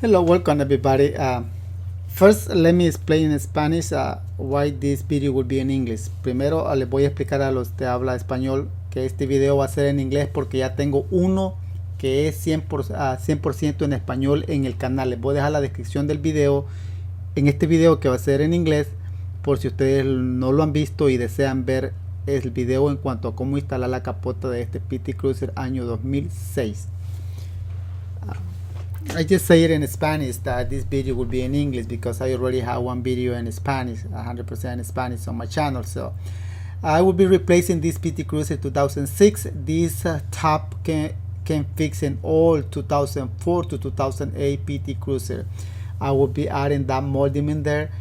Hello, welcome everybody. First, let me explain in Spanish why this video will be in English. Primero, les voy a explicar a los que habla español que este video va a ser en inglés porque ya tengo uno que es 100% en español en el canal. Les voy a dejar la descripción del video en este video que va a ser en inglés por si ustedes no lo han visto y desean ver el video en cuanto a cómo instalar la capota de este PT Cruiser año 2006. I just say it in Spanish that this video will be in English because I already have one video in Spanish, 100% in Spanish on my channel. So I will be replacing this PT Cruiser 2006. This top can fix in all 2004 to 2008 PT Cruiser. I will be adding that molding in there.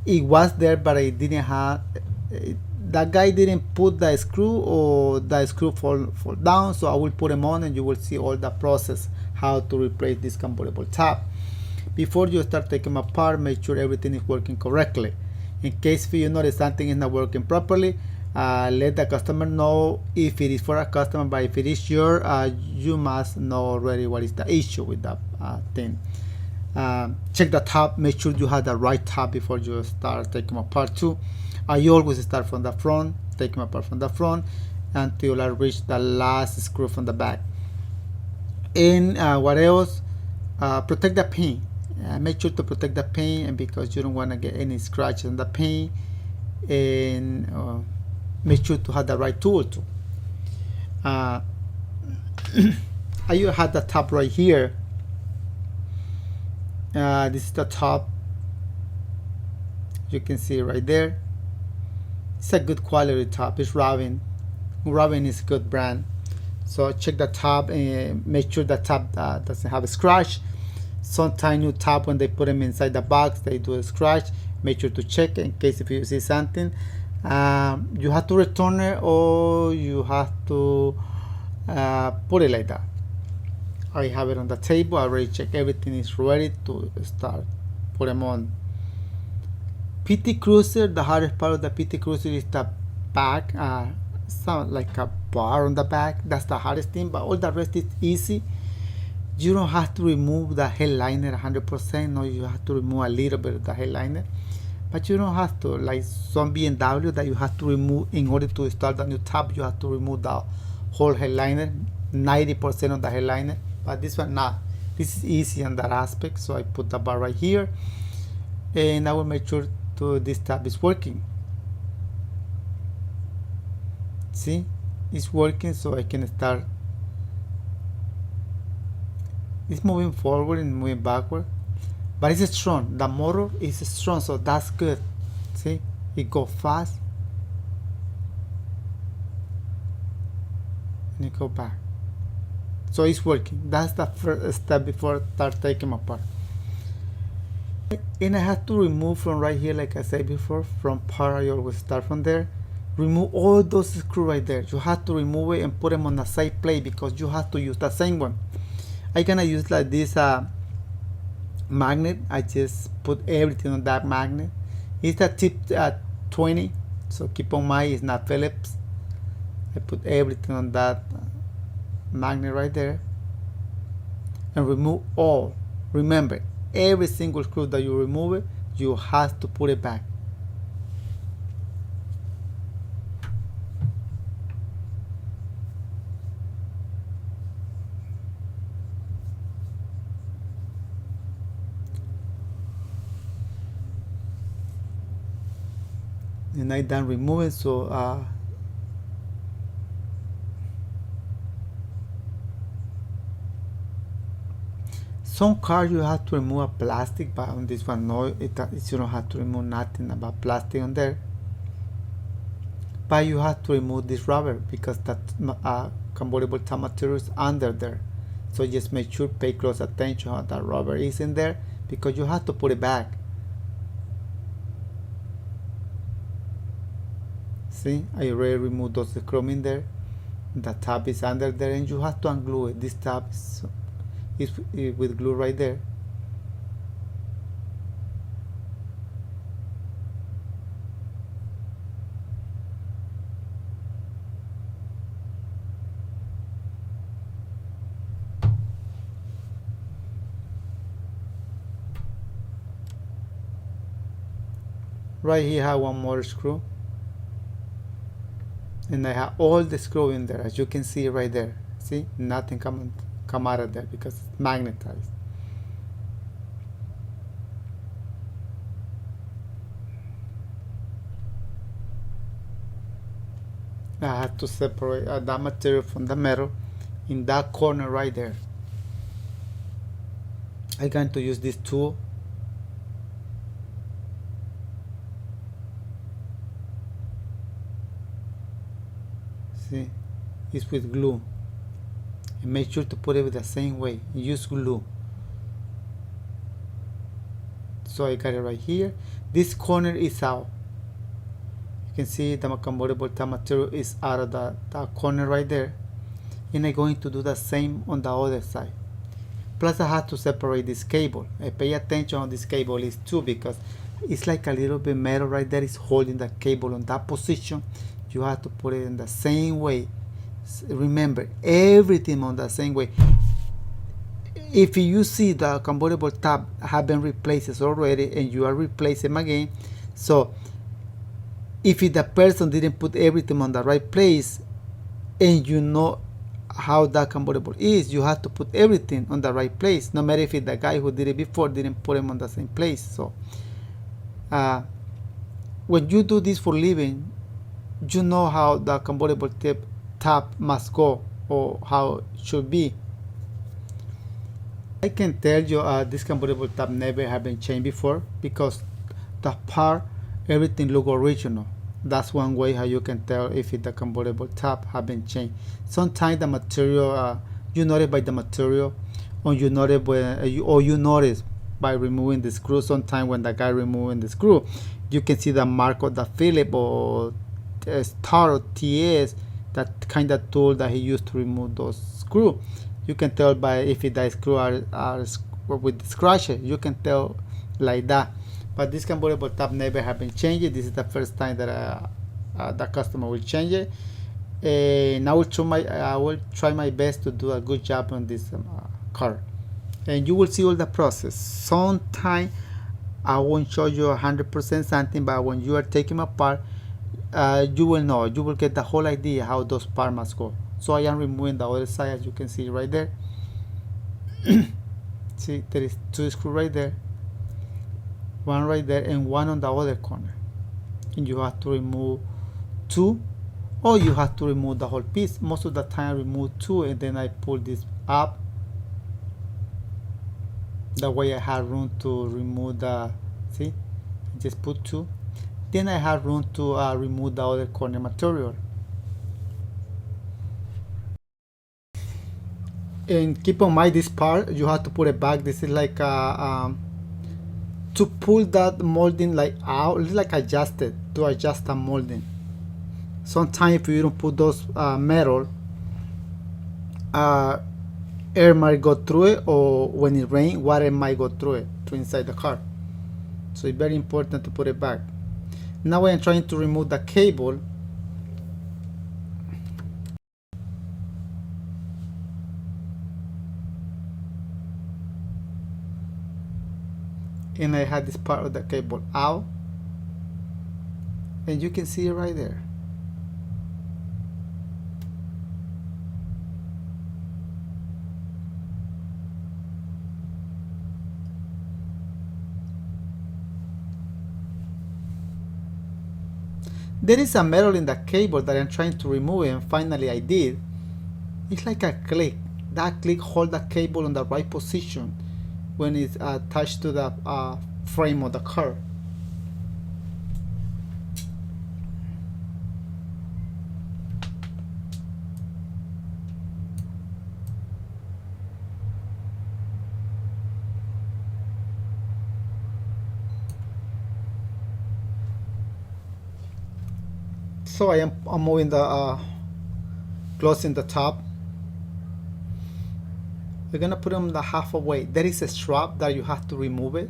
It was there, but I didn't have. That guy didn't put the screw, or the screw fall down, so I will put them on and you will see all the process how to replace this convertible top. Before you start taking them apart, make sure everything is working correctly. In case you notice something is not working properly, let the customer know if it is for a customer, but if it is your, you must know already what is the issue with that thing. Check the top, make sure you have the right top before you start taking them apart too. I always start from the front, take them apart from the front until I reach the last screw from the back. And what else? Protect the paint. Make sure to protect the paint, and because you don't want to get any scratches on the paint. And make sure to have the right tool too. I have the top right here. This is the top. You can see right there. It's a good quality top. It's Robin. Robin is a good brand. So check the top and make sure the top doesn't have a scratch. Sometimes new top, when they put them inside the box, they do a scratch. Make sure to check in case if you see something. You have to return it, or you have to put it like that. I have it on the table. I already checked everything is ready to start. Put them on. PT Cruiser, the hardest part of the PT Cruiser is the back. Sound like a bar on the back. That's the hardest thing, but all the rest is easy. You don't have to remove the headliner 100%. No, you have to remove a little bit of the headliner, but you don't have to, like some BMW that you have to remove in order to install the new top. You have to remove the whole headliner, 90% of the headliner, but this one not. This is easy on that aspect. So I put the bar right here, and I will make sure this tab is working. See, it's working, so I can start. It's moving forward and moving backward, but it's strong. The motor is strong, so that's good. See, it goes fast and it goes back, so it's working. That's the first step before start taking them apart. And I have to remove from right here, like I said before, from part. I always start from there. Remove all those screws right there. You have to remove it and put them on the side plate because you have to use the same one. I'm gonna use like this magnet. I just put everything on that magnet. It's a tip 20, so keep on mind it's not Phillips. I put everything on that magnet right there and remove all. Remember, every single screw that you remove it, you have to put it back. And I done removing, so some cars you have to remove a plastic, but on this one no, you don't have to remove nothing about plastic on there. But you have to remove this rubber because that convertible top material is under there. So just make sure, pay close attention how that rubber is in there, because you have to put it back. See, I already removed those screws in there. The top is under there, and you have to unglue it. This top is with glue right there. Right here I have one more screw, and I have all the screw in there, as you can see right there. See, nothing come out of there because it's magnetized. I have to separate that material from the metal in that corner right there. I'm going to use this tool. See, it's with glue. And make sure to put it the same way. Use glue. So I got it right here. This corner is out. You can see the convertible top material is out of that corner right there. And I'm going to do the same on the other side. Plus I have to separate this cable. I pay attention on this cable is too, because it's like a little bit metal right there is holding the cable on that position. You have to put it in the same way. Remember, everything on the same way. If you see the convertible tab have been replaced already and you are replacing them again, so if the person didn't put everything on the right place and you know how that convertible is, you have to put everything on the right place, no matter if the guy who did it before didn't put them on the same place. So when you do this for living, you know how the convertible tab must go or how it should be. I can tell you this convertible tab never have been changed before, because the part, everything look original. That's one way how you can tell if the convertible tab have been changed. Sometimes the material, you notice by the material, or you notice you notice by removing the screw. Sometimes when the guy removing the screw, you can see the mark of the Phillips or Star or TS, that kind of tool that he used to remove those screws. You can tell by if the screw are with scratches. You can tell like that. But this convertible tab never have been changed. This is the first time that the customer will change it. And I will try my best to do a good job on this car. And you will see all the process. Sometimes I won't show you 100% something, but when you are taking them apart, you will know. You will get the whole idea how those parts must go. So I am removing the other side, as you can see right there. See, there is 2 screws right there, one right there, and one on the other corner. And you have to remove 2, or you have to remove the whole piece. Most of the time I remove 2, and then I pull this up. That way I have room to remove the, see, just put 2. Then I have room to remove the other corner material. And keep in mind, this part you have to put it back. This is like to pull that molding like out, it's like adjusted to adjust the molding. Sometimes if you don't put those metal, air might go through it, or when it rains, water might go through it to inside the car. So it's very important to put it back. Now I am trying to remove the cable. And I had this part of the cable out, and you can see it right there. There is a metal in the cable that I'm trying to remove, and finally I did. It's like a click. That click holds the cable in the right position when it's attached to the frame of the car. So I'm moving the closing the top. We're gonna put them the halfway. There is a strap that you have to remove it.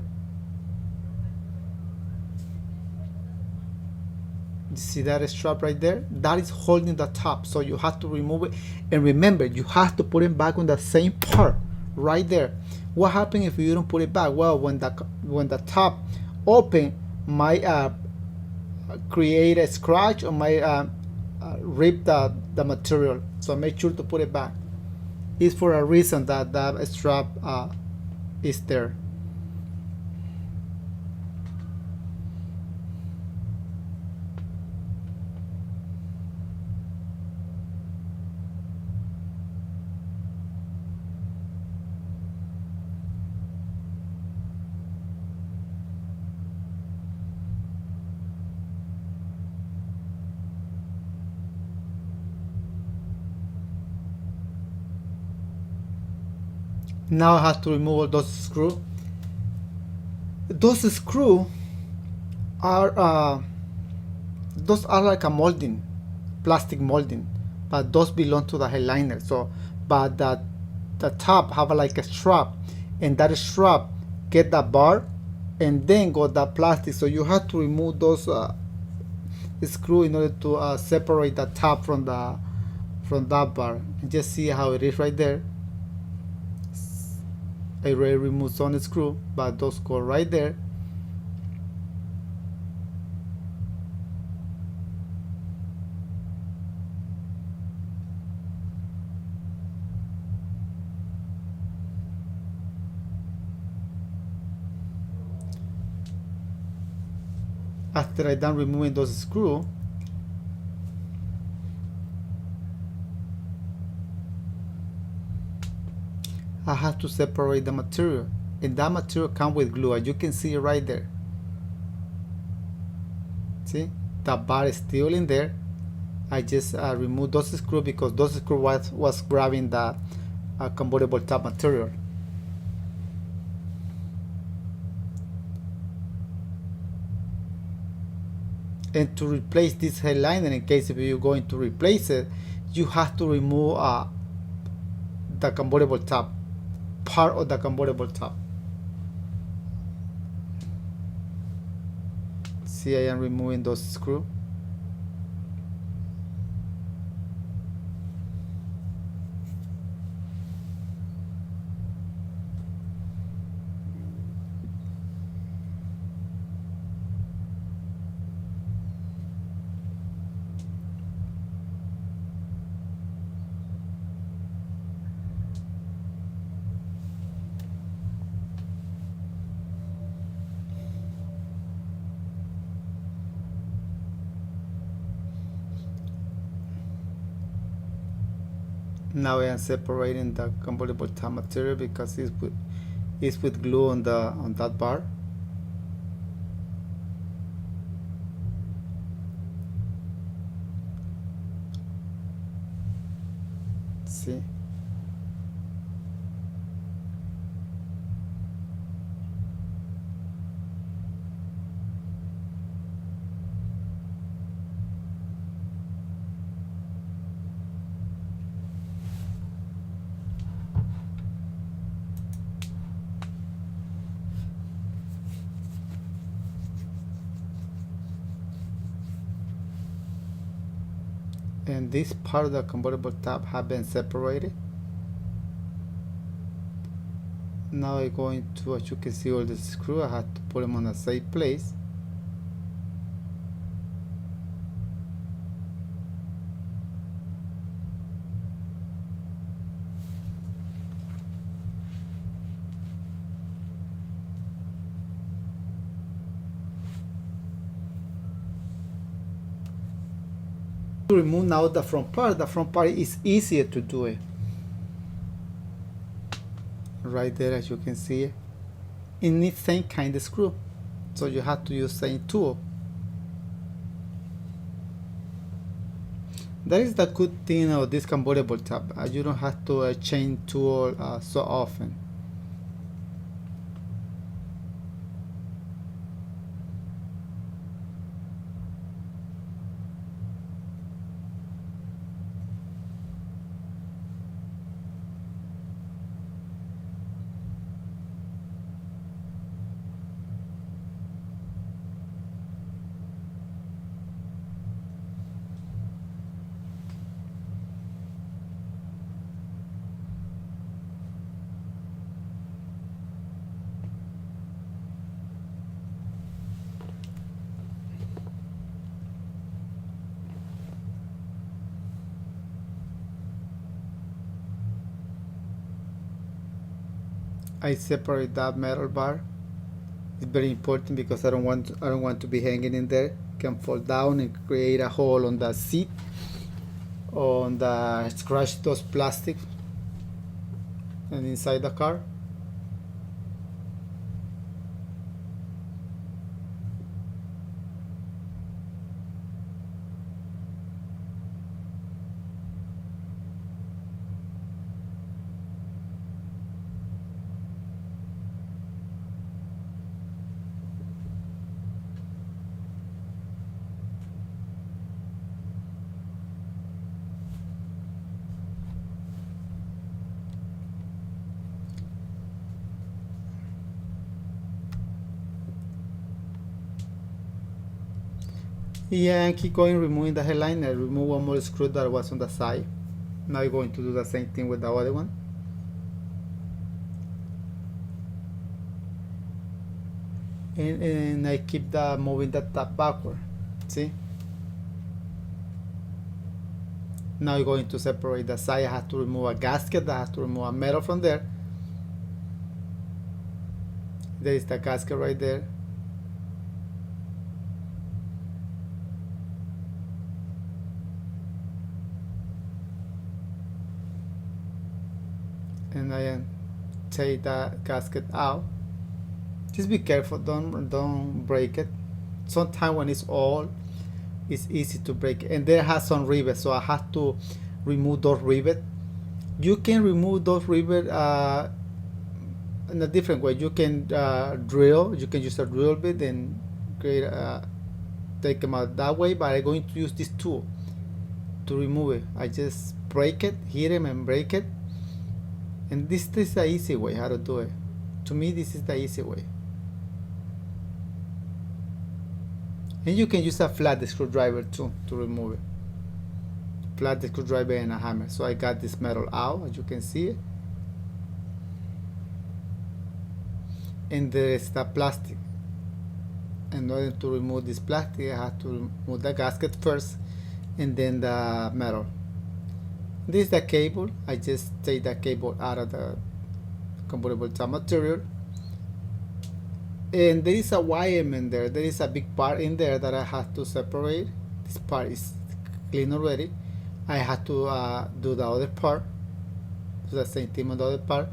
You see that strap right there? That is holding the top, so you have to remove it. And remember, you have to put it back on the same part right there. What happens if you don't put it back? Well, when the top open, might create a scratch or might rip the material. So make sure to put it back. It's for a reason that that strap is there. Now I have to remove all those screws. Those screws are like a molding, plastic molding, but those belong to the headliner. So, but the top have like a strap, and that strap get the bar, and then go the plastic. So you have to remove those screw in order to separate the top from that bar. And just see how it is right there. I already removed some screw, but those go right there. After I done removing those screws, I have to separate the material, and that material comes with glue, as you can see right there. See, the bar is still in there. I just removed those screws because those screws was grabbing the convertible top material. And to replace this headliner, in case if you're going to replace it, you have to remove the convertible top, part of the convertible top. See, I am removing those screws. Now I am separating the convertible top material because it's with glue on that bar. See. And this part of the convertible top have been separated. Now I'm going to, as you can see, all the screws. I have to put them on a safe place. To remove now the front part is easier to do it. Right there, as you can see, it needs same kind of screw, so you have to use same tool. That is the good thing of this convertible top. You don't have to change tool so often. I separate that metal bar. It's very important because I don't want to be hanging in there. It can fall down and create a hole on the seat, on the scratch those plastic and inside the car. Yeah, and keep going removing the headliner. Remove one more screw that was on the side. Now you're going to do the same thing with the other one. And I keep moving the tab backward. See? Now you're going to separate the side. I have to remove a gasket. I have to remove a metal from there. There is the gasket right there. And I take the gasket out. Just be careful, don't break it. Sometimes when it's old, it's easy to break it. And there has some rivets, so I have to remove those rivets. You can remove those rivets in a different way. You can drill. You can use a drill bit and create take them out that way. But I'm going to use this tool to remove it. I just break it, hit them, and break it. And this is the easy way how to do it. To me, this is the easy way. And you can use a flat screwdriver too to remove it. Flat screwdriver and a hammer. So I got this metal out, as you can see. And there is the plastic. In order to remove this plastic, I have to remove the gasket first and then the metal. This is the cable. I just take the cable out of the convertible top material. And there is a wire in there. There is a big part in there that I have to separate. This part is clean already. I have to do the other part. Do the same thing on the other part.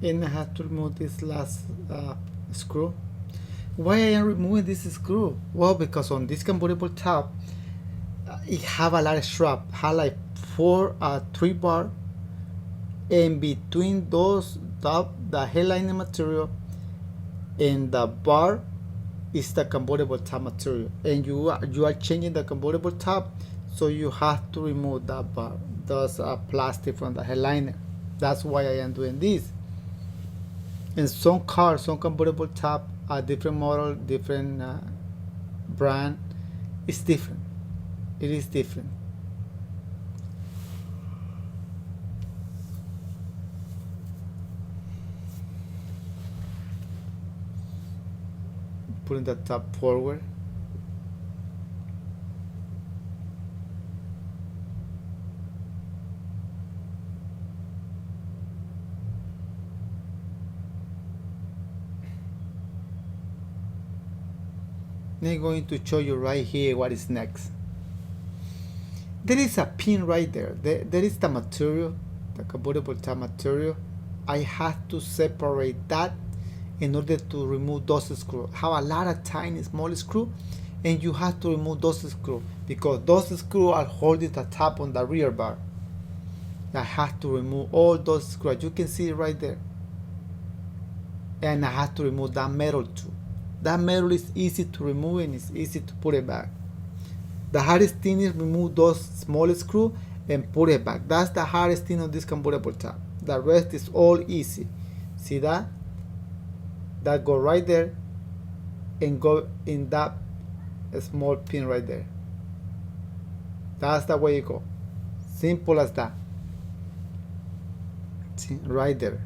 And I have to remove this last screw. Why I am removing this screw? Well, because on this convertible top, it have a lot of strap. Have like 3 bar, and between those the headliner material and the bar is the convertible top material. And you are changing the convertible top, so you have to remove that bar, those plastic from the headliner. That's why I am doing this. And some cars, some convertible top are different model, different brand. It's different. It is different. Putting the top forward. I'm going to show you right here what is next. There is a pin right there. There is the material, the convertible top material. I have to separate that in order to remove those screws. Have a lot of tiny small screws, and you have to remove those screws because those screws are holding the top on the rear bar. I have to remove all those screws. You can see it right there. And I have to remove that metal too. That metal is easy to remove and it's easy to put it back. The hardest thing is remove those small screws and put it back. That's the hardest thing on this convertible top. The rest is all easy. See that? That go right there and go in that small pin right there. That's the way you go. Simple as that. See, right there.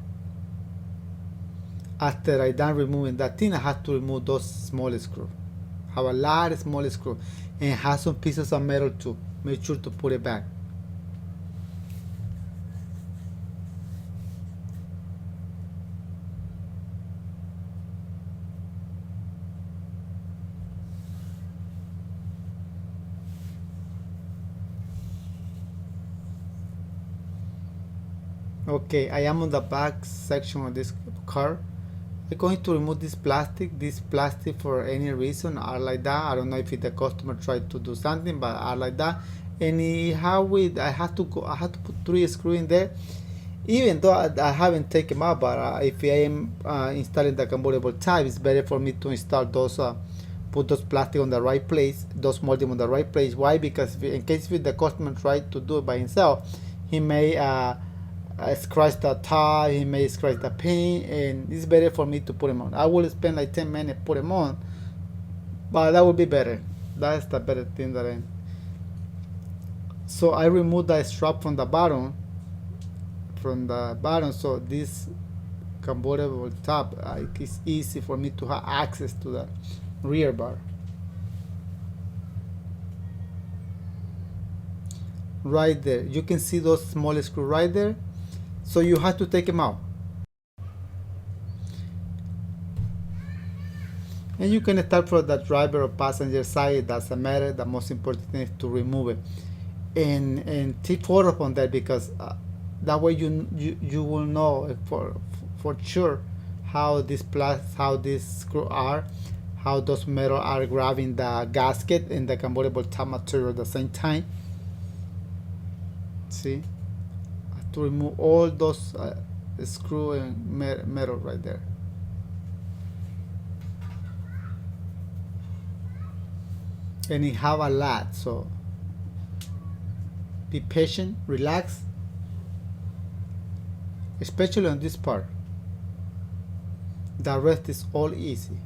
After I done removing that thing, I have to remove those small screws. Have a lot of small screws and have some pieces of metal too. Make sure to put it back. Okay, I am on the back section of this car. I'm going to remove this plastic. This plastic for any reason are like that. I don't know if the customer tried to do something, but are like that. And I have to put 3 screws in there. Even though I haven't taken them out, but if I am installing the convertible type, it's better for me to install those, put those plastic on the right place, those molding on the right place. Why? Because in case if the customer tried to do it by himself, he may scratch the top, he may scratch the paint, and it's better for me to put them on. I will spend like 10 minutes put them on, but that would be better. That's the better thing that I. So I remove the strap from the bottom, so this convertible top it's easy for me to have access to the rear bar. Right there, you can see those small screws right there. So you have to take them out. And you can start from the driver or passenger side, it doesn't matter. The most important thing is to remove it. And take photos on that, because that way you will know for sure how these screws are, how those metal are grabbing the gasket and the convertible top material at the same time. See? To remove all those screw and metal right there. And it have a lot, so be patient, relax, especially on this part. The rest is all easy.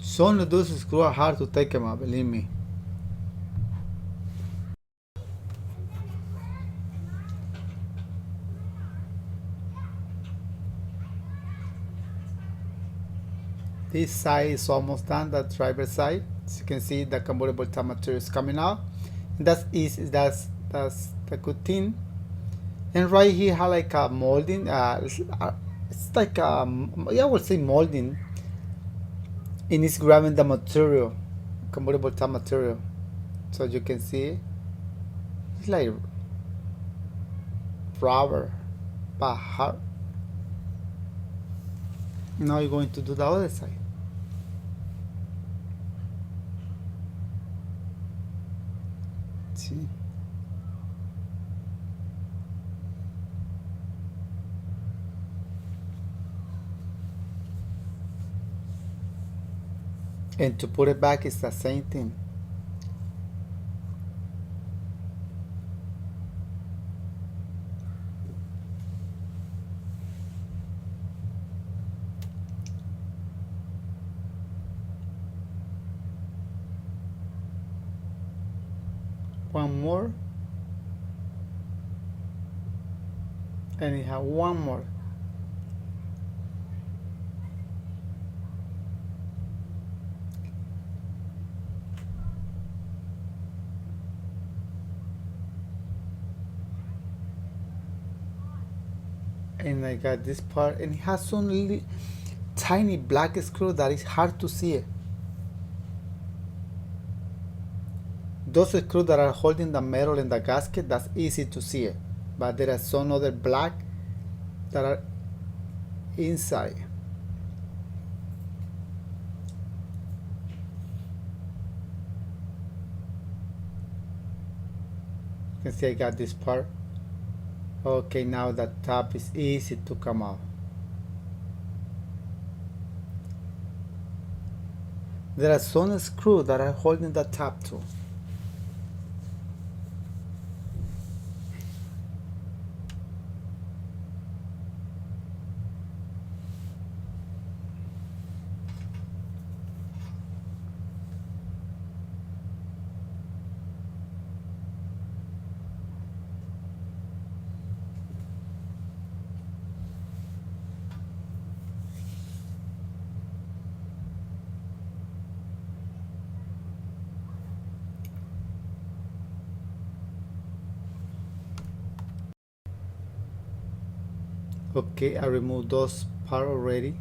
Some of those screws are hard to take them out, believe me. This side is almost done, the driver side. As you can see, the convertible top material is coming out. And that's easy, that's the good thing. And right here, have like a molding. It's like I would say molding. And it's grabbing the material, convertible top material. So you can see, it's like rubber, but hard. Now you're going to do the other side. See? And to put it back is the same thing. One more, and you have one more. And I got this part, and it has some really tiny black screw that is hard to see it. Those screws that are holding the metal in the gasket, that's easy to see it, but there are some other black that are inside. You can see I got this part. Okay, now the top is easy to come out. There are some screws that are holding the top too. Okay, I removed those part already.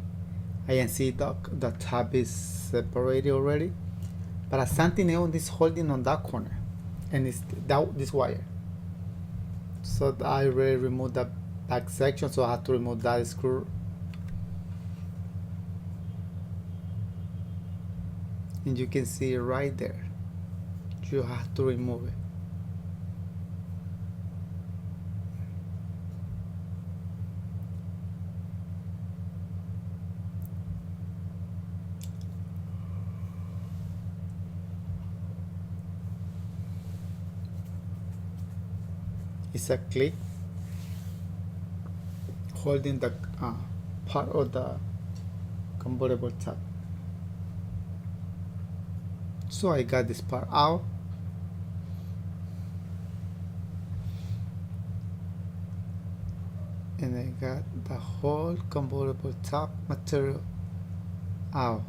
I can see the top is separated already, but something else is holding on that corner, and it's this wire. So I already removed the back section, so I have to remove that screw. And you can see it right there. You have to remove it. It's a clip holding the part of the convertible top. So I got this part out. And I got the whole convertible top material out.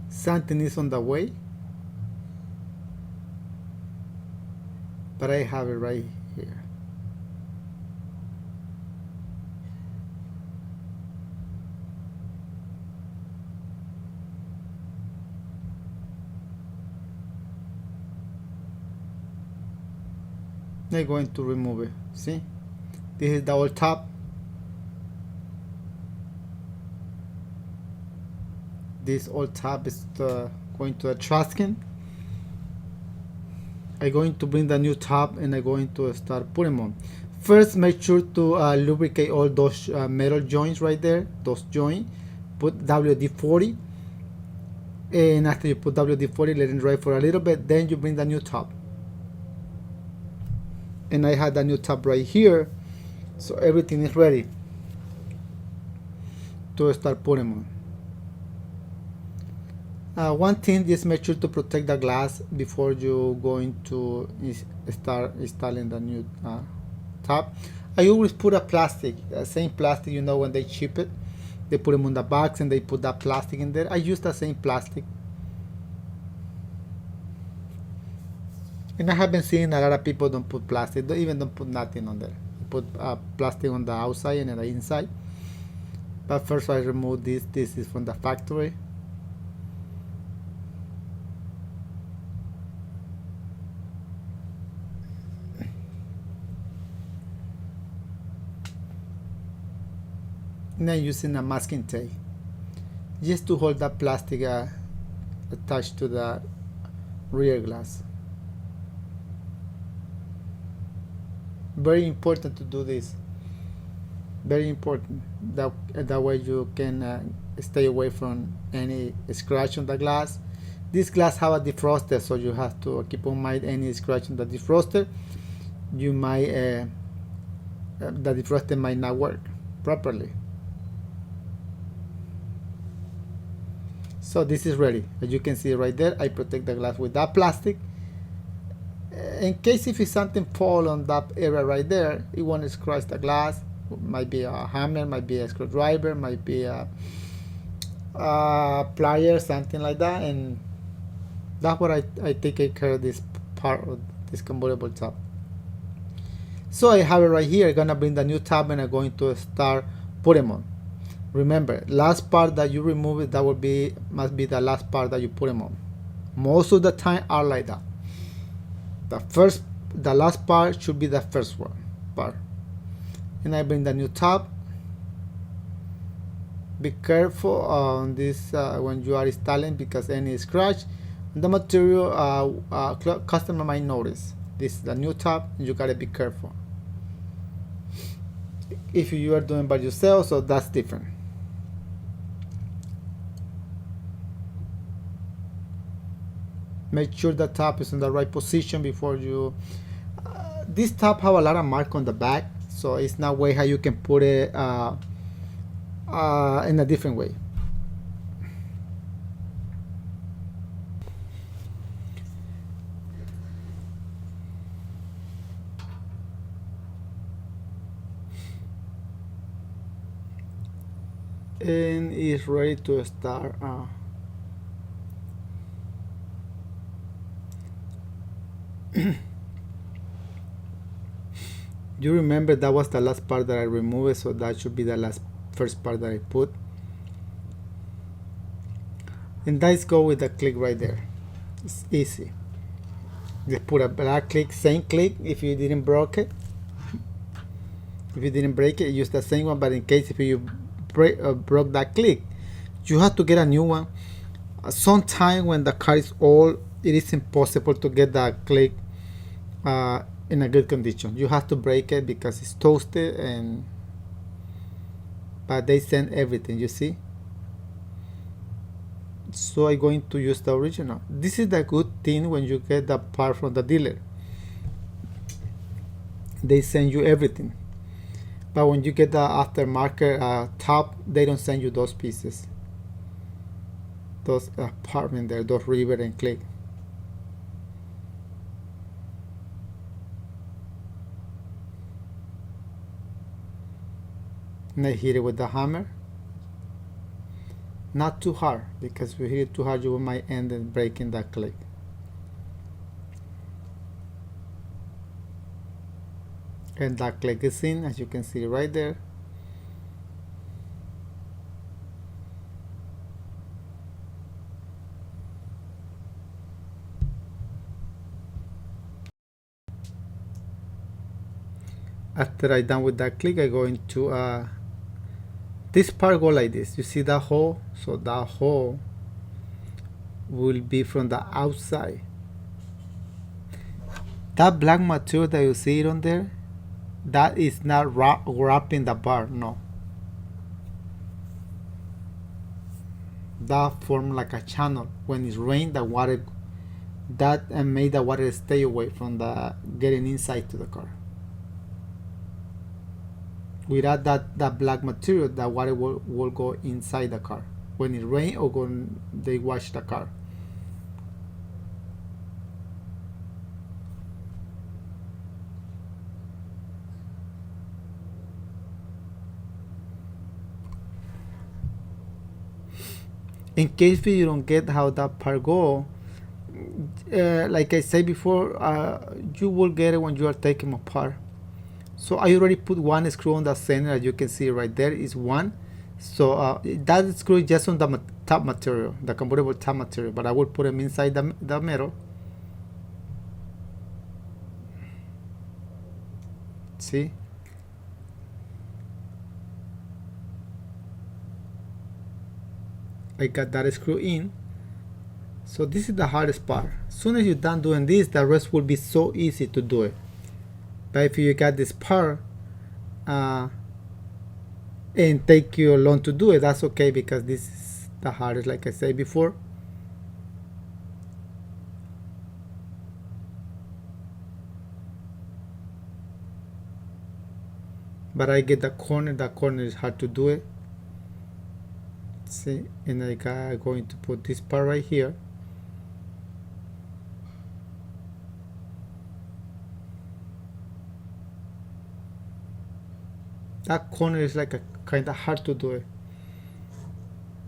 Something is on the way, but I have it right here. I'm going to remove it. See, this is the old top. This old tab is going to the trash can. I'm going to bring the new tab and I'm going to start putting them on. First, make sure to lubricate all those metal joints right there, those joints. Put WD-40, and after you put WD-40, let it dry for a little bit. Then you bring the new tab. And I had the new tab right here, so everything is ready to start putting them on. One thing, just make sure to protect the glass before you going to start installing the new top. I always put a plastic, same plastic, you know, when they ship it, they put them on the box and they put that plastic in there. I use the same plastic. And I have been seeing a lot of people don't put plastic, don't put nothing on there. Put plastic on the outside and on the inside. But first I remove this. This is from the factory. Now using a masking tape just to hold that plastic attached to the rear glass. Very important to do this. Very important. That way you can stay away from any scratch on the glass. This glass have a defroster, so you have to keep in mind any scratch on the defroster. You might the defroster might not work properly. So this is ready. As you can see right there, I protect the glass with that plastic. In case if something fall on that area right there, it won't scratch the glass. Might be a hammer, might be a screwdriver, might be a pliers, something like that. And that's what I take care of this part of this convertible top. So I have it right here. I'm gonna bring the new tab and I'm going to start putting them on. Remember, last part that you remove it, that must be the last part that you put them on. Most of the time are like that. The last part should be the first part. And I bring the new tab Be careful on this when you are installing, because any scratch the material customer might notice. This is the new tab, you gotta be careful. If you are doing by yourself, so that's different. Make sure the tab is in the right position before you. This tab have a lot of mark on the back, so it's not way how you can put it in a different way. And it's ready to start. You remember that was the last part that I removed, so that should be the first part that I put. And let's go with the click right there. It's easy. Just put a black click, same click. If you didn't break it, use the same one. But in case if you broke that click, you have to get a new one. Sometime when the car is old, it is impossible to get that click in a good condition. You have to break it because it's toasted, but they send everything, you see. So I'm going to use the original. This is the good thing when you get the part from the dealer. They send you everything. But when you get the aftermarket top, they don't send you those pieces. Those apartment there, those rivet and click. And I hit it with the hammer. Not too hard, because if you hit it too hard, you might end up breaking that click. And that click is in, as you can see right there. After I'm done with that click, I go into this part go like this. You see that hole? So that hole will be from the outside. That black material that you see it on there, that is not wrapping the bar, no. That form like a channel. When it's rain, the water, that and made the water stay away from the getting inside to the car. Without that black material, the water will go inside the car when it rains or when they wash the car. In case you don't get how that part go, like I said before, you will get it when you are taking them apart. So I already put one screw on the center, as you can see right there is one. So that screw is just on the top material, the convertible top material, but I will put them inside the metal. See? I got that screw in. So this is the hardest part. As soon as you're done doing this, the rest will be so easy to do it. But if you got this part and take you long to do it, that's okay, because this is the hardest, like I said before. But I get the corner is hard to do it. See, and I'm going to put this part right here. That corner is like a kind of hard to do it,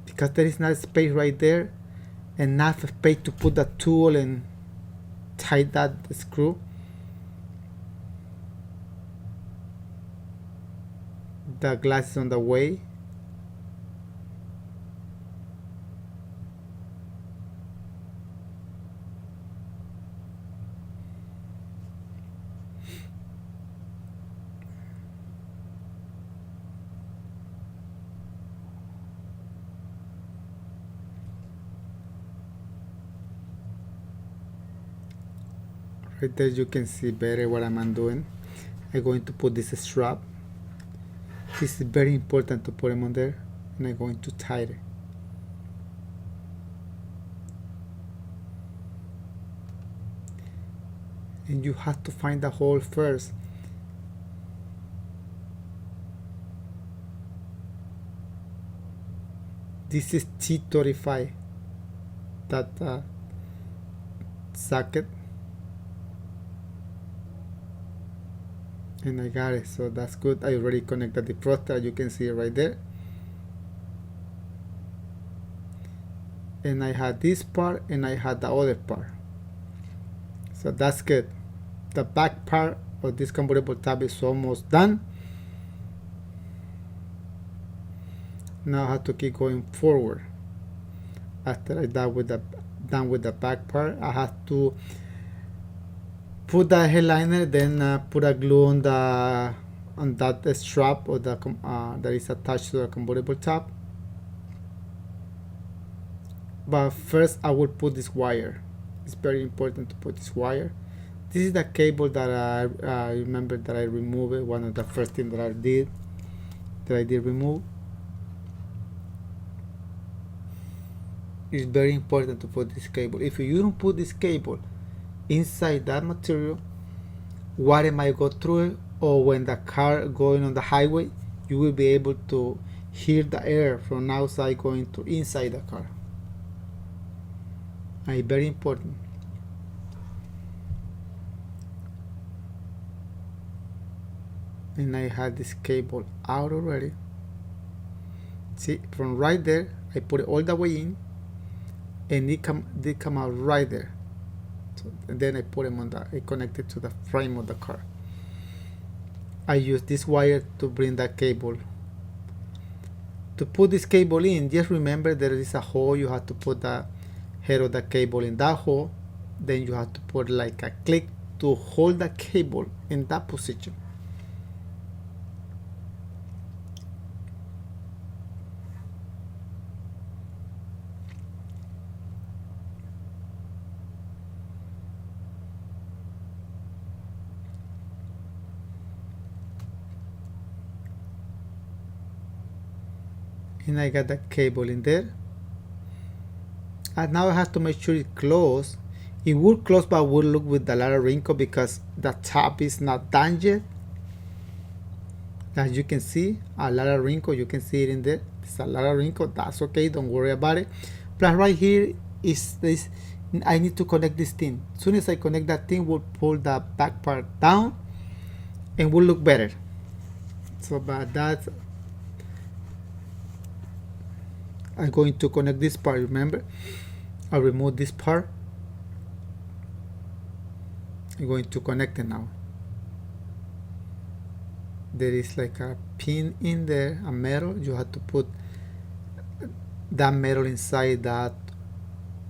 because there is not space right there, and not space to put the tool and tie that screw. The glass is on the way. Right there you can see better what I'm doing. I'm going to put this strap. This is very important to put them on there, and I'm going to tie it. And you have to find the hole first. This is T35, that socket, and I got it, so that's good. I already connected the Reupholster, you can see it right there. And I had this part and I had the other part, so that's good. The back part of this convertible tab is almost done. Now I have to keep going forward. After I done with the back part, I have to put the headliner, then put a glue on that strap or the that is attached to the convertible top. But first I will put this wire. It's very important to put this wire. This is the cable that I remember that I removed it. One of the first things that I did remove. It's very important to put this cable. If you don't put this cable inside that material, water might go through it, or when the car going on the highway, you will be able to hear the air from outside going to inside the car. It's very important. And I had this cable out already. See, from right there, I put it all the way in, and they come out right there. So, and then I put them on I connected to the frame of the car. I use this wire to bring that cable. To put this cable in, just remember there is a hole. You have to put the head of the cable in that hole. Then you have to put like a click to hold the cable in that position. And I got the cable in there, and now I have to make sure it closes. It will close, but will look with a lot of wrinkle because the top is not done yet. As you can see, a lot of wrinkle. You can see it in there. It's a lot of wrinkle. That's okay. Don't worry about it. Plus, right here is this. I need to connect this thing. As soon as I connect that thing, we'll pull the back part down, and will look better. So, but that's. I'm going to connect this part. Remember, I'll remove this part. I'm going to connect it now. There is like a pin in there, a metal. You have to put that metal inside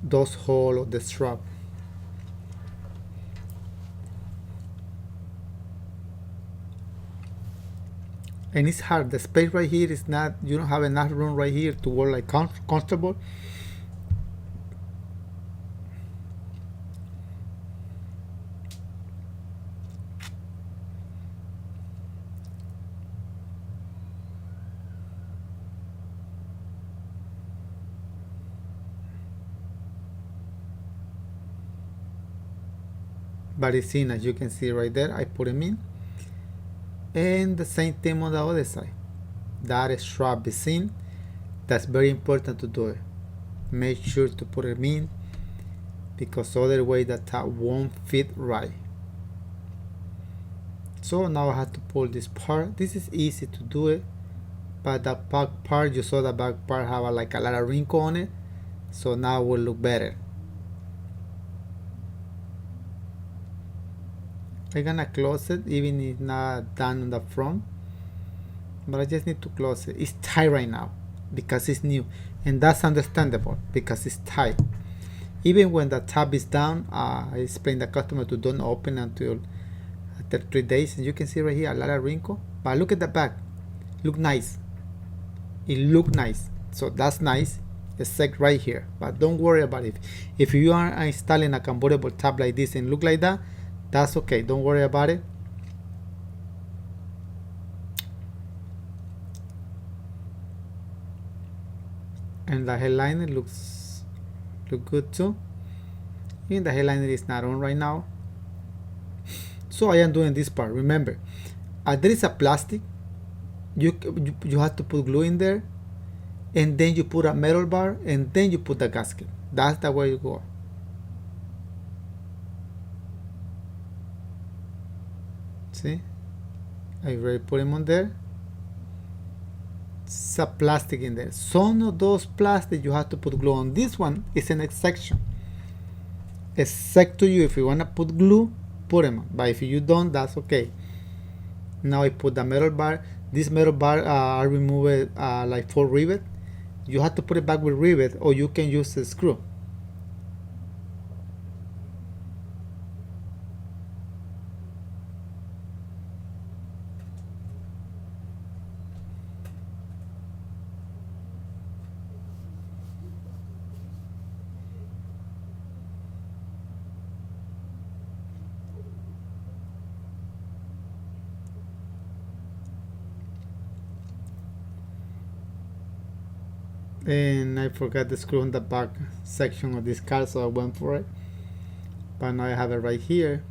those holes of the strap. And it's hard. The space right here is not, you don't have enough room right here to work like comfortable. But it's in, as you can see right there, I put them in. And the same thing on the other side. That strap is in. That's very important to do it. Make sure to put it in, because other way the top won't fit right. So now I have to pull this part. This is easy to do it, but the back part, you saw the back part have like a lot of wrinkle on it. So now it will look better. I'm gonna close it, even if it's not done on the front, but I just need to close it. It's tight right now because it's new, and that's understandable because it's tight. Even when the tab is down, I explain the customer to don't open until after 3 days. And you can see right here a lot of wrinkle, but look at the back, look nice. It look nice, so that's nice. Except right here, but don't worry about it. If you are installing a convertible tab like this and look like that, That's okay, don't worry about it. And the headliner look good too. And the headliner is not on right now, so I am doing this part. Remember, there is a plastic, you have to put glue in there, and then you put a metal bar, and then you put the gasket. That's the way you go. See, I already put them on there. It's a plastic in there. Some of those plastic you have to put glue on. This one is an exception. Except to you, if you want to put glue, put them on. But if you don't, that's okay. Now I put the metal bar. This metal bar I removed like 4 rivet. You have to put it back with rivet, or you can use a screw. And I forgot the screw on the back section of this car, so I went for it, but now I have it right here.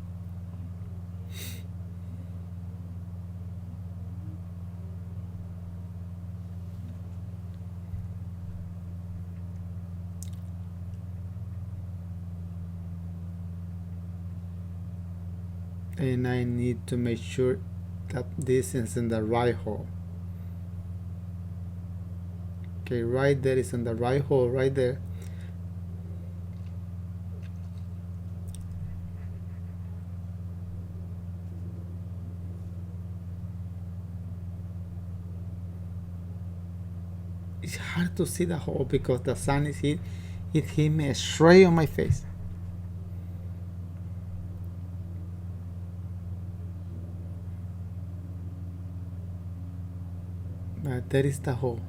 And I need to make sure that this is in the right hole. Okay, right there is in the right hole, right there. It's hard to see the hole because the sun is hit. It hit me straight on my face. But there is the hole.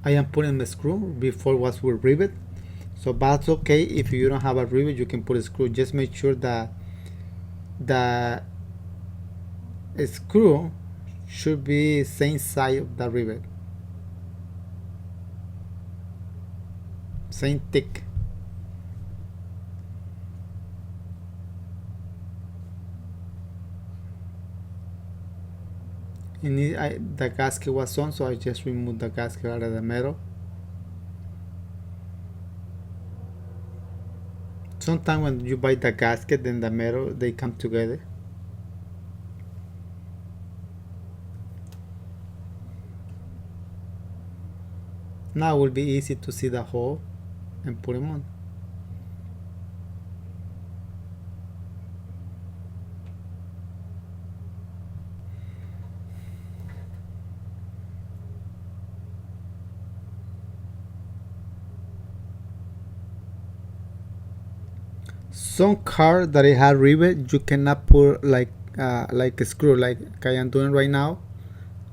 I am putting the screw. Before was with rivet, so that's okay. If you don't have a rivet, you can put a screw. Just make sure that the screw should be same side of the rivet, same thick. And the gasket was on, so I just removed the gasket out of the metal. Sometimes when you buy the gasket and the metal, they come together. Now it will be easy to see the hole and put them on. Some car that it had rivet, you cannot put like a screw like I am doing right now.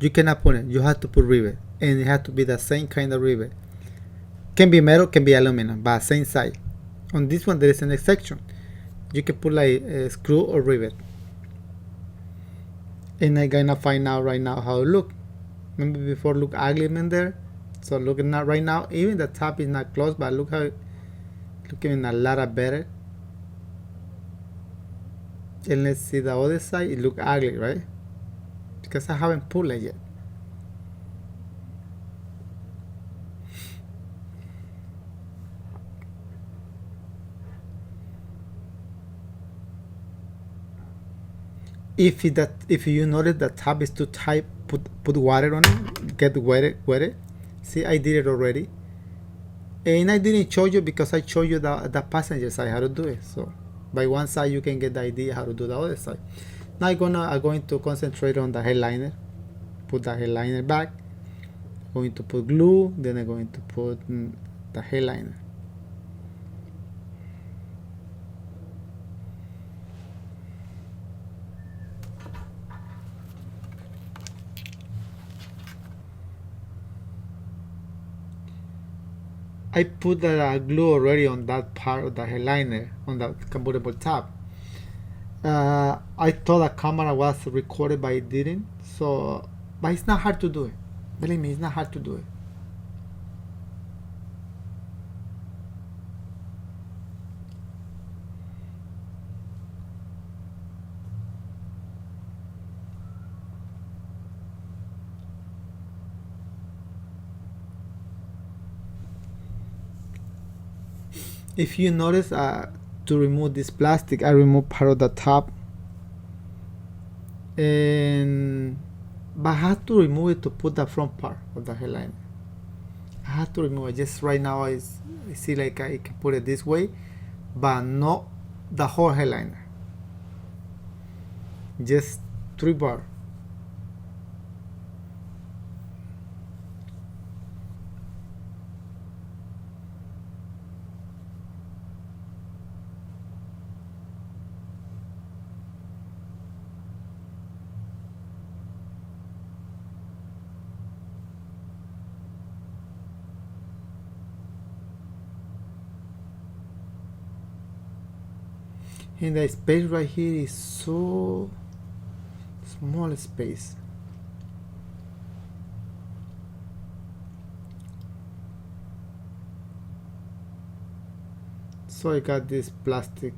You cannot put it. You have to put rivet, and it has to be the same kind of rivet. Can be metal, can be aluminum, but same size. On this one there is an exception. You can put like a screw or rivet. And I'm gonna find out right now how it look. Remember before look ugly in there? So looking at right now, even the top is not closed, but look how it looking a lot better. And let's see the other side. It look ugly, right? Because I haven't pulled it yet. If you notice the top is too tight, put water on it. Get wet. See, I did it already. And I didn't show you because I showed you the passenger side how to do it. So by one side you can get the idea how to do the other side. Now I'm going to concentrate on the headliner. Put the headliner back. I'm going to put glue. Then I'm going to put the headliner. I put the glue already on that part of the headliner on the convertible tab. I thought the camera was recorded, but it didn't. So, but it's not hard to do it. Believe me, it's not hard to do it. If you notice, to remove this plastic, I remove part of the top, and but I have to remove it to put the front part of the headliner. I have to remove it. Just right now, I see like I can put it this way, but not the whole headliner. Just 3 bar. And the space right here is so small space. So I got this plastic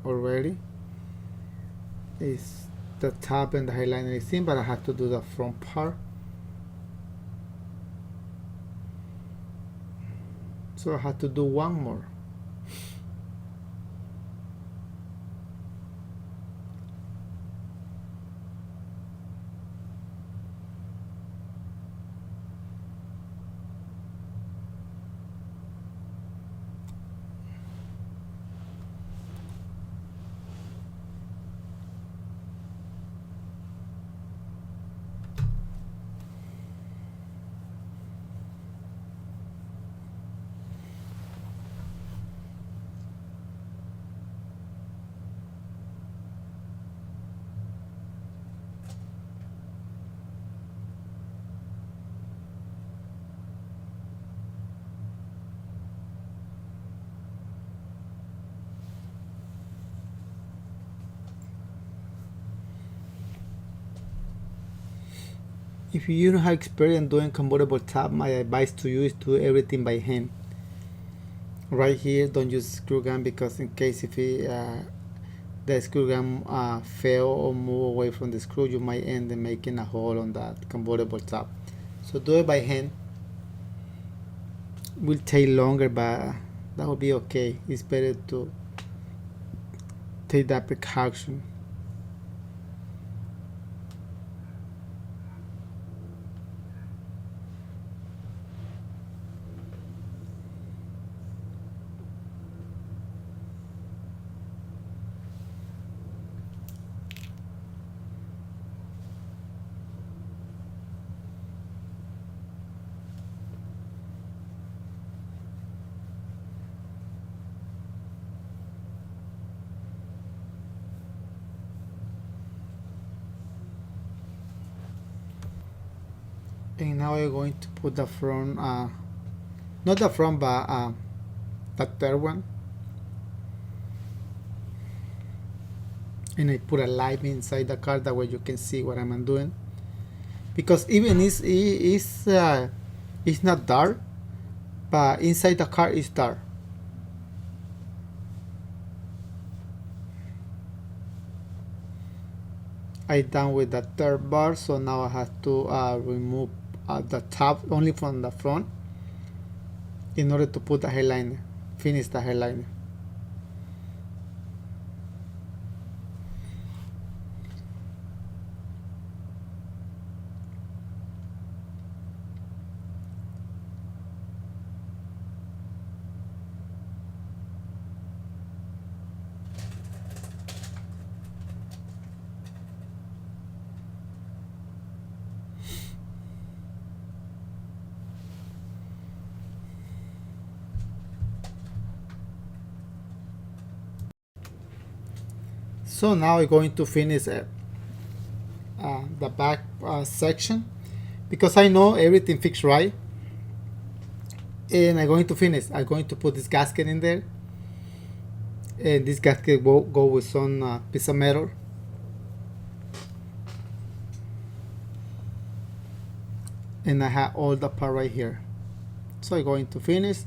already. It's the top and the headliner is in, but I have to do the front part. So I have to do one more. If you don't have experience doing convertible tab, my advice to you is to do everything by hand. Right here, don't use screw gun, because in case if the screw gun fail or move away from the screw, you might end up making a hole on that convertible tab. So do it by hand. Will take longer, but that will be okay. It's better to take that precaution. And now we're going to put the front, not the front, but the third one. And I put a light inside the car, that way you can see what I'm doing. Because even it's not dark, but inside the car is dark. I done with the third bar, so now I have to remove the top only from the front in order to put the headliner, finish the headliner. So now we're going to finish the back section, because I know everything fixed right. And I'm going to finish. I'm going to put this gasket in there, and this gasket will go with some piece of metal. And I have all the part right here. So I'm going to finish,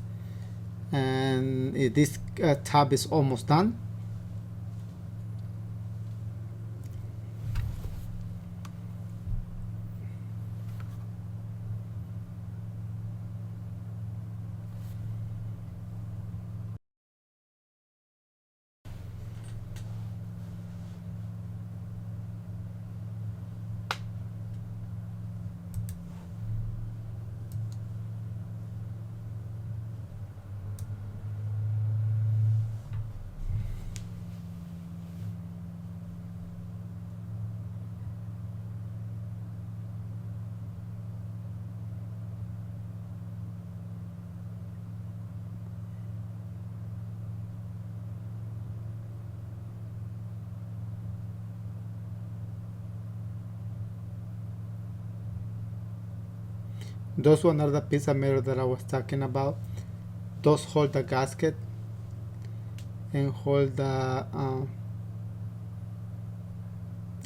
and this tab is almost done. Those one are the piece of metal that I was talking about. Those hold the gasket and hold the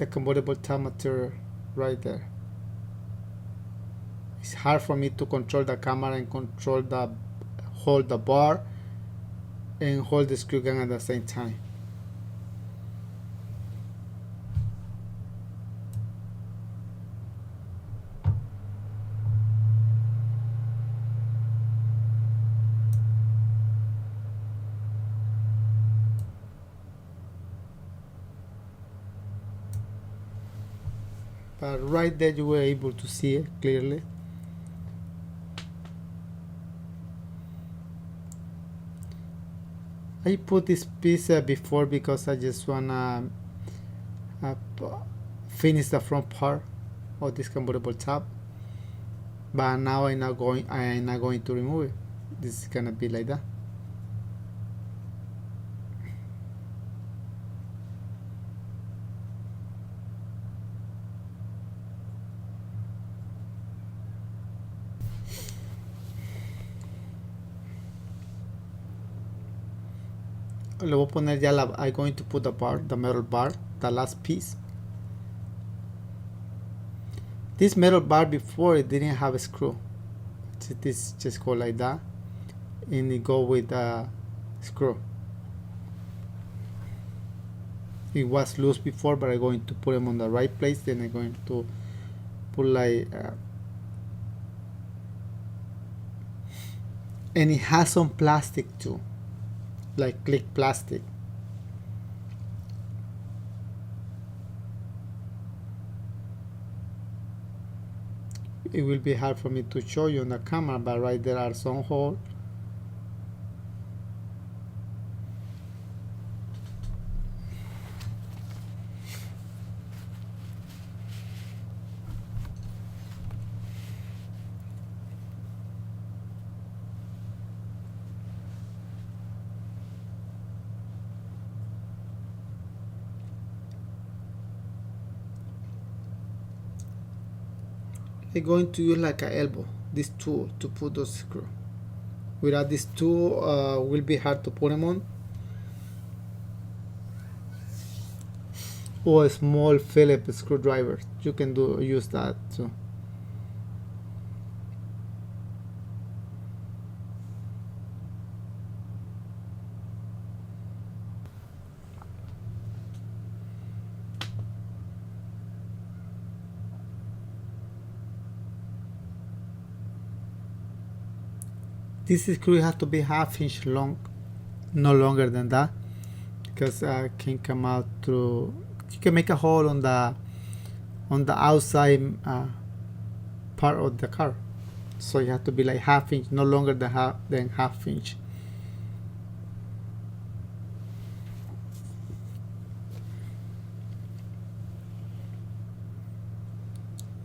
convertible top material right there. It's hard for me to control the camera and hold the bar and hold the screw gun at the same time. But right there you were able to see it clearly. I put this piece before because I just wanna finish the front part of this convertible top. But now I'm not going to remove it. This is gonna be like that. Le voy a poner ya I'm going to put the metal bar, the last piece. This metal bar before it didn't have a screw. This just go like that, and it go with the screw. It was loose before, but I'm going to put them on the right place. Then I'm going to put like, and it has some plastic too, like click plastic. It will be hard for me to show you on the camera, but right there are some holes. I'm going to use like an elbow, this tool, to put those screws. Without this tool, will be hard to put them on. Or a small Phillips screwdriver, you can use that too. This screw has to be ½ inch long, no longer than that, because can come out through. You can make a hole on the outside part of the car, so you have to be like ½ inch, no longer than ½ inch.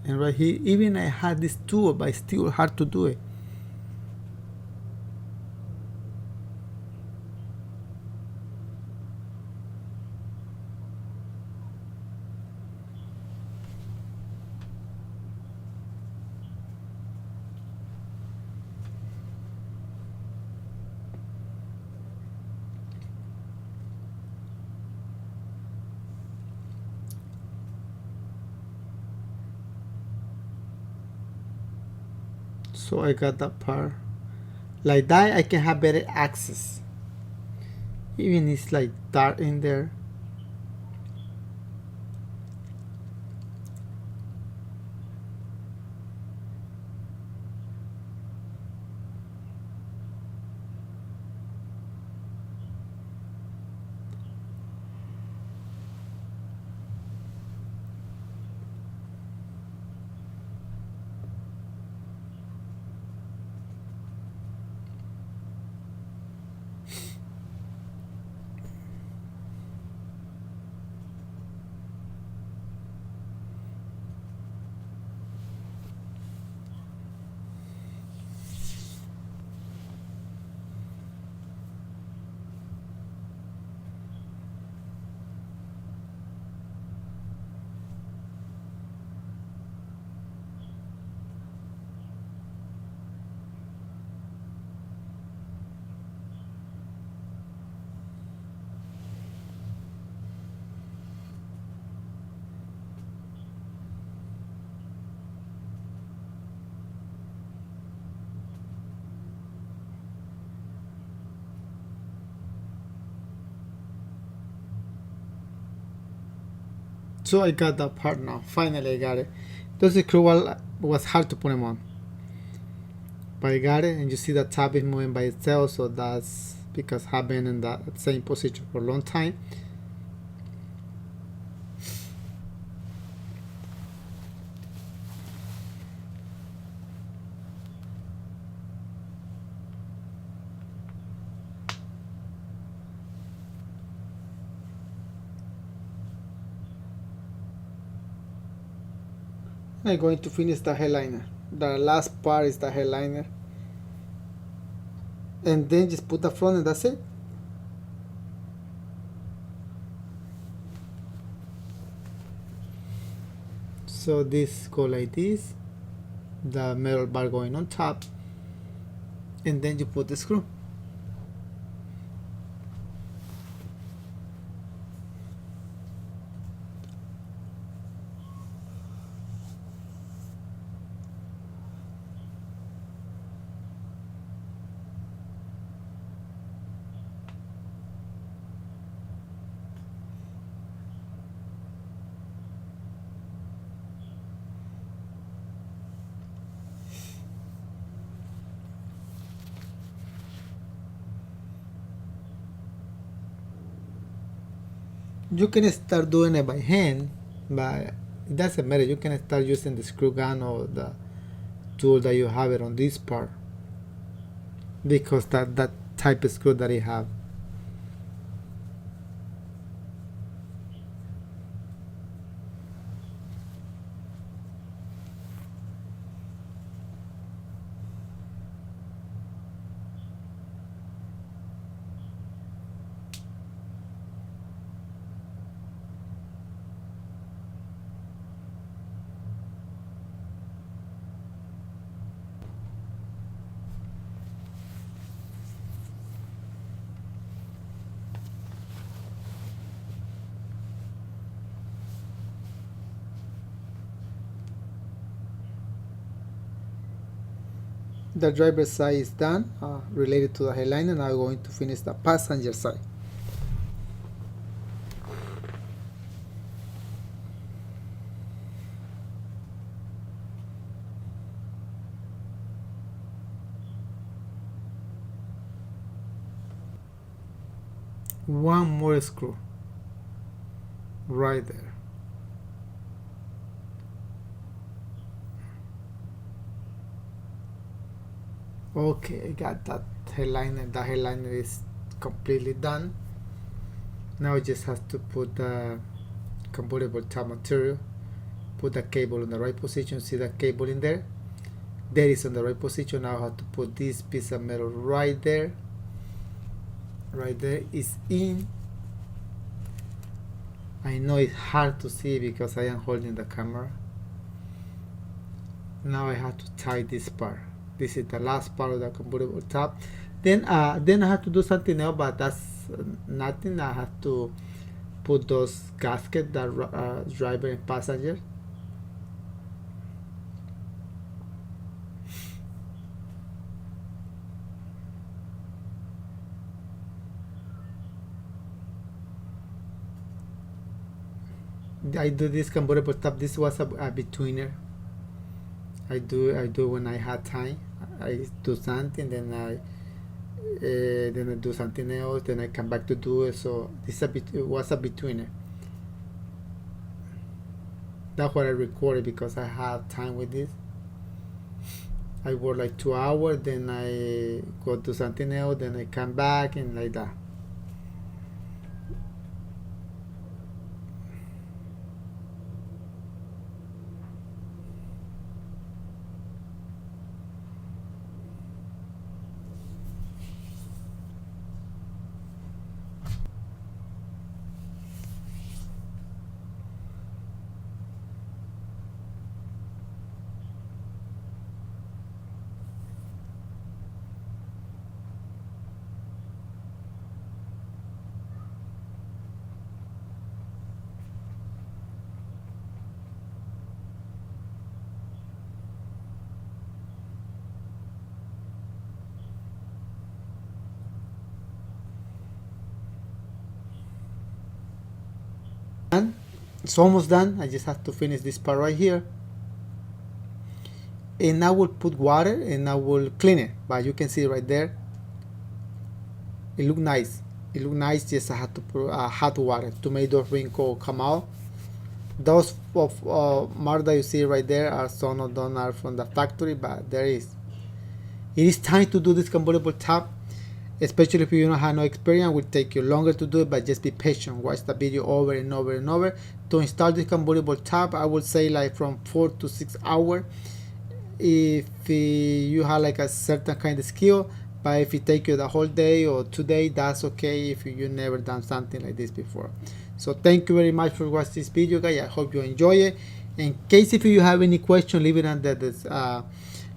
And right here, even I had this tool, but it's still hard to do it. So I got that part. Like that I can have better access. Even it's like dark in there. So I got that part now. Finally I got it. Those screw was hard to put them on. But I got it, and you see the tab is moving by itself, so that's because I've been in that same position for a long time. I'm going to finish the headliner. The last part is the headliner. And then just put the front and that's it. So this go like this. The metal bar going on top. And then you put the screw. You can start doing it by hand, but it doesn't matter. You can start using the screw gun or the tool that you have it on this part, because that type of screw that I have. The driver's side is done, related to the headliner. Now I'm going to finish the passenger side. One more screw right there. Okay, I got that headliner. The headliner is completely done. Now I just have to put the convertible top material, put the cable in the right position. See the cable in there? That is in the right position. Now I have to put this piece of metal right there. Right there is in. I know it's hard to see because I am holding the camera. Now I have to tie this part. This is the last part of the convertible top. Then I have to do something else, but that's nothing. I have to put those gaskets that driver and passenger. I do this convertible top. This was a betweener. I do when I had time. I do something, then I do something else, then I come back to do it. So this it was a betweener. That's what I recorded because I have time with this. I work like 2 hours, then I go do something else, then I come back, and like that. It's almost done. I just have to finish this part right here, and I will put water and I will clean it. But you can see right there, it look nice. It look nice. Just I have to put hot water to make those wrinkles come out. Those of marks that you see right there are some of them are from the factory, but there is. It is time to do this convertible top. Especially if you don't have no experience, it will take you longer to do it, but just be patient. Watch the video over and over and over. To install this convertible top, I would say like from 4 to 6 hours if you have like a certain kind of skill. But if it take you the whole day or 2 days, that's okay if you never done something like this before. So thank you very much for watching this video, guys. I hope you enjoy it. In case if you have any question, leave it under this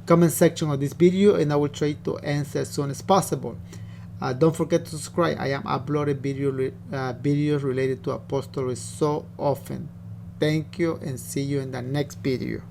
comment section of this video, and I will try to answer as soon as possible. Don't forget to subscribe. I am uploading videos related to upholstery so often. Thank you, and see you in the next video.